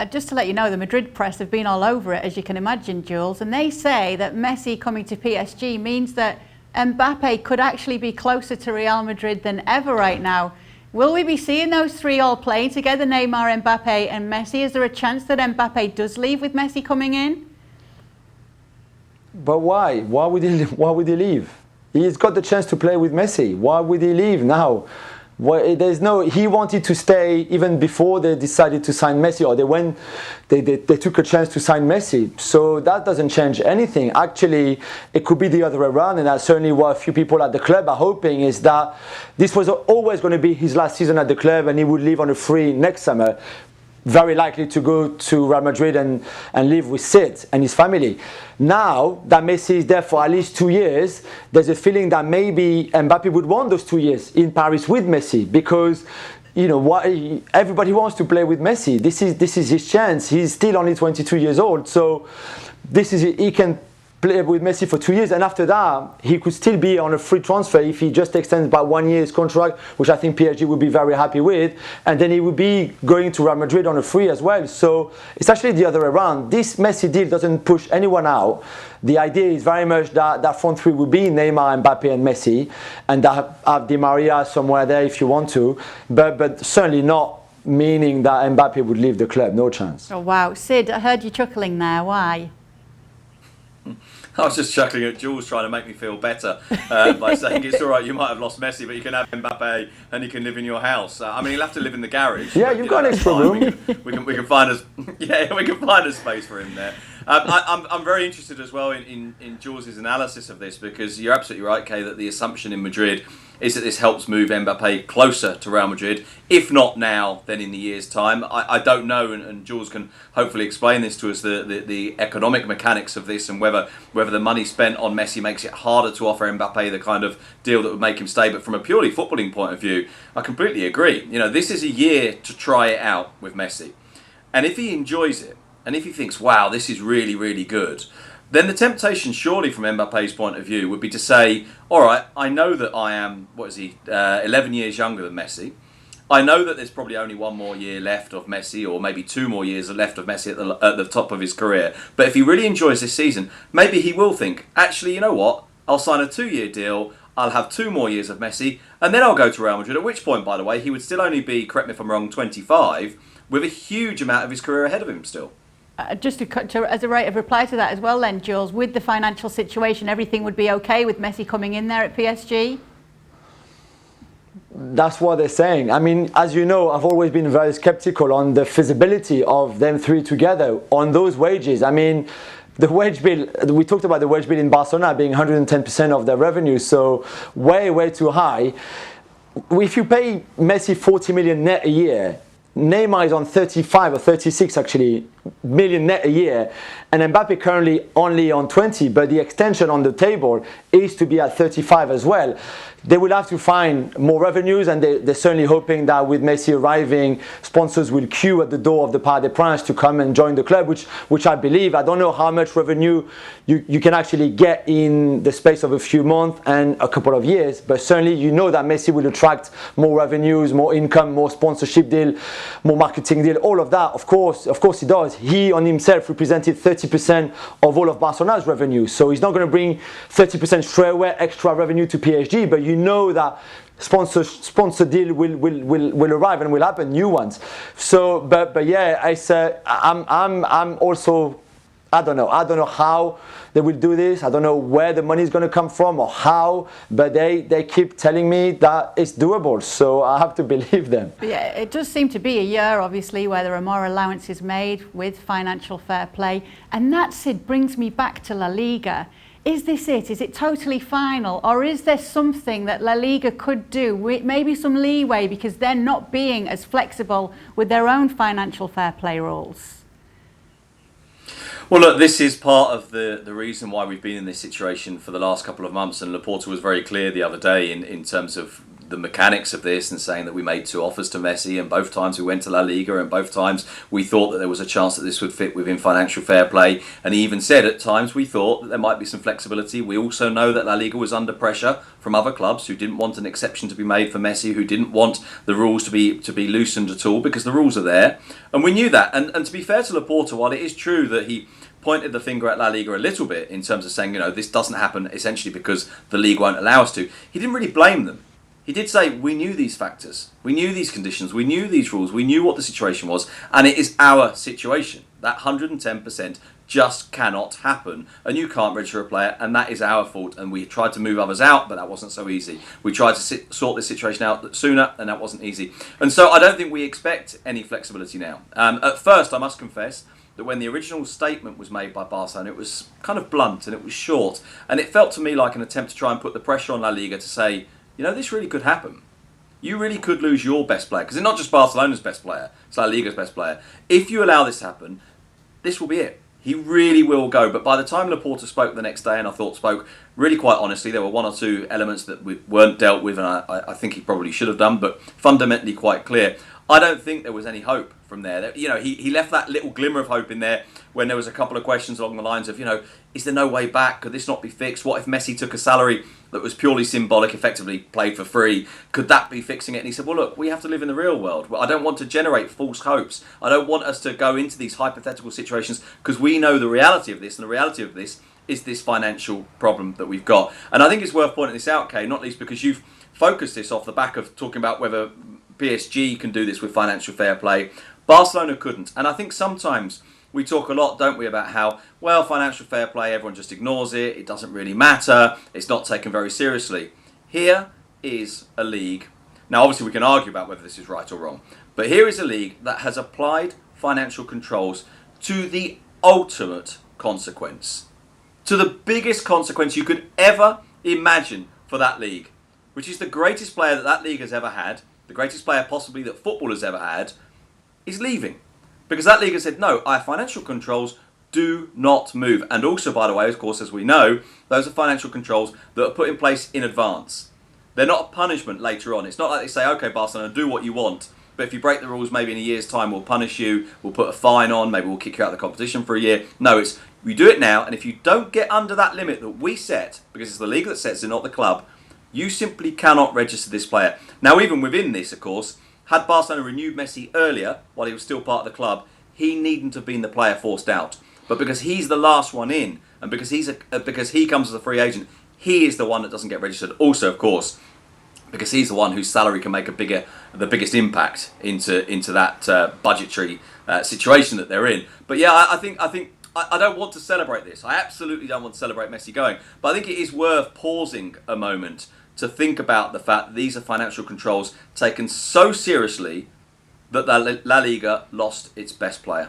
Just to let you know, the Madrid press have been all over it, as you can imagine, Jules, and they say that Messi coming to PSG means that Mbappe could actually be closer to Real Madrid than ever right now. Will we be seeing those three all playing together, Neymar, Mbappe and Messi? Is there a chance that Mbappe does leave with Messi coming in? But why? Why would he leave? He's got the chance to play with Messi. Why would he leave now? He wanted to stay even before they decided to sign Messi, or they took a chance to sign Messi. So that doesn't change anything. Actually, it could be the other way around, and that's certainly what a few people at the club are hoping, is that this was always going to be his last season at the club and he would leave on a free next summer. Very likely to go to Real Madrid and live with Sid and his family. Now that Messi is there for at least 2 years, there's a feeling that maybe Mbappe would want those 2 years in Paris with Messi, because everybody wants to play with Messi. This is his chance. He's still only 22 years old, so he can play with Messi for 2 years, and after that he could still be on a free transfer if he just extends by 1 year's contract, which I think PSG would be very happy with, and then he would be going to Real Madrid on a free as well. So it's actually the other way around. This Messi deal doesn't push anyone out. The idea is very much that front three would be Neymar, Mbappe and Messi, and that have Di Maria somewhere there if you want to, but certainly not meaning that Mbappe would leave the club. No chance. Oh wow. Sid, I heard you chuckling there. Why? I was just chuckling at Jules trying to make me feel better by saying it's all right, you might have lost Messi, but you can have Mbappe and he can live in your house. I mean, he'll have to live in the garage. Yeah, you've got an extra room. We can find a space for him there. I'm very interested as well in Jules' analysis of this, because you're absolutely right, Kay, that the assumption in Madrid is that this helps move Mbappe closer to Real Madrid. If not now, then in the year's time. I don't know, and Jules can hopefully explain this to us, the economic mechanics of this, and whether the money spent on Messi makes it harder to offer Mbappe the kind of deal that would make him stay. But from a purely footballing point of view, I completely agree. This is a year to try it out with Messi. And if he enjoys it, and if he thinks, wow, this is really, really good, then the temptation surely from Mbappe's point of view would be to say, all right, I know that I am, 11 years younger than Messi. I know that there's probably only 1 more year left of Messi, or maybe 2 more years left of Messi at the top of his career. But if he really enjoys this season, maybe he will think, actually, you know what? I'll sign a 2-year deal. I'll have 2 more years of Messi, and then I'll go to Real Madrid. At which point, by the way, he would still only be, correct me if I'm wrong, 25, with a huge amount of his career ahead of him still. Just as a rate of reply to that as well then, Jules, with the financial situation, everything would be okay with Messi coming in there at PSG? That's what they're saying. I mean, as you know, I've always been very skeptical on the feasibility of them three together on those wages. I mean, the wage bill, we talked about the wage bill in Barcelona being 110% of their revenue, so way, way too high. If you pay Messi 40 million net a year, Neymar is on 35 or 36 actually million net a year, and Mbappe currently only on 20, but the extension on the table is to be at 35 as well. They will have to find more revenues, and they're certainly hoping that with Messi arriving, sponsors will queue at the door of the Parc des Princes to come and join the club, which I believe. I don't know how much revenue you can actually get in the space of a few months and a couple of years, but certainly you know that Messi will attract more revenues, more income, more sponsorship deal, more marketing deal, all of that. Of course he does. He on himself represented 30% of all of Barcelona's revenue, so he's not going to bring 30% straight away extra revenue to PSG, but you know that sponsor deal will arrive and will happen, new ones. So, but yeah, I'm also, I don't know how they will do this. I don't know where the money is going to come from or how, but they keep telling me that it's doable, so I have to believe them. Yeah, it does seem to be a year, obviously, where there are more allowances made with financial fair play, and it brings me back to La Liga. Is this it? Is it totally final? Or is there something that La Liga could do, maybe some leeway, because they're not being as flexible with their own financial fair play rules? Well, look, this is part of the reason why we've been in this situation for the last couple of months, and Laporta was very clear the other day in terms of the mechanics of this and saying that we made 2 offers to Messi, and both times we went to La Liga, and both times we thought that there was a chance that this would fit within financial fair play. And he even said at times we thought that there might be some flexibility. We also know that La Liga was under pressure from other clubs who didn't want an exception to be made for Messi, who didn't want the rules to be loosened at all, because the rules are there. And we knew that. And to be fair to Laporta, while it is true that he pointed the finger at La Liga a little bit in terms of saying, this doesn't happen essentially because the league won't allow us to, he didn't really blame them. He did say, we knew these factors, we knew these conditions, we knew these rules, we knew what the situation was, and it is our situation. That 110% just cannot happen, and you can't register a player, and that is our fault. And we tried to move others out, but that wasn't so easy. We tried to sort this situation out sooner, and that wasn't easy. And so I don't think we expect any flexibility now. At first, I must confess that when the original statement was made by Barcelona, it was kind of blunt and it was short, and it felt to me like an attempt to try and put the pressure on La Liga to say, this really could happen. You really could lose your best player, because it's not just Barcelona's best player, it's La Liga's best player. If you allow this to happen, this will be it. He really will go. But by the time Laporta spoke the next day, and I thought spoke really quite honestly, there were 1 or 2 elements that weren't dealt with, and I think he probably should have done, but fundamentally quite clear. I don't think there was any hope from there. He left that little glimmer of hope in there when there was a couple of questions along the lines of, is there no way back? Could this not be fixed? What if Messi took a salary that was purely symbolic, effectively played for free? Could that be fixing it? And he said, well, look, we have to live in the real world. I don't want to generate false hopes. I don't want us to go into these hypothetical situations, because we know the reality of this, and the reality of this is this financial problem that we've got. And I think it's worth pointing this out, Kay, not least because you've focused this off the back of talking about whether PSG can do this with financial fair play. Barcelona couldn't. And I think sometimes we talk a lot, don't we, about how, financial fair play, everyone just ignores it, it doesn't really matter, it's not taken very seriously. Here is a league. Now, obviously, we can argue about whether this is right or wrong, but here is a league that has applied financial controls to the ultimate consequence, to the biggest consequence you could ever imagine for that league, which is the greatest player that league has ever had, the greatest player possibly that football has ever had, is leaving. Because that league has said, no, our financial controls do not move. And also, by the way, of course, as we know, those are financial controls that are put in place in advance. They're not a punishment later on. It's not like they say, okay, Barcelona, do what you want, but if you break the rules, maybe in a year's time, we'll punish you, we'll put a fine on, maybe we'll kick you out of the competition for a year. No, it's, we do it now, and if you don't get under that limit that we set, because it's the league that sets it, not the club, you simply cannot register this player. Now, even within this, of course, had Barcelona renewed Messi earlier, while he was still part of the club, he needn't have been the player forced out. But because he's the last one in, and because he comes as a free agent, he is the one that doesn't get registered. Also, of course, because he's the one whose salary can make the biggest impact into that budgetary situation that they're in. But yeah, I think I don't want to celebrate this. I absolutely don't want to celebrate Messi going. But I think it is worth pausing a moment to think about the fact that these are financial controls taken so seriously that La Liga lost its best player.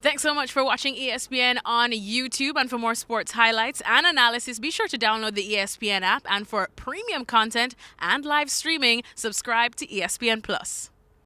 Thanks so much for watching ESPN on YouTube. And for more sports highlights and analysis, be sure to download the ESPN app. And for premium content and live streaming, subscribe to ESPN Plus.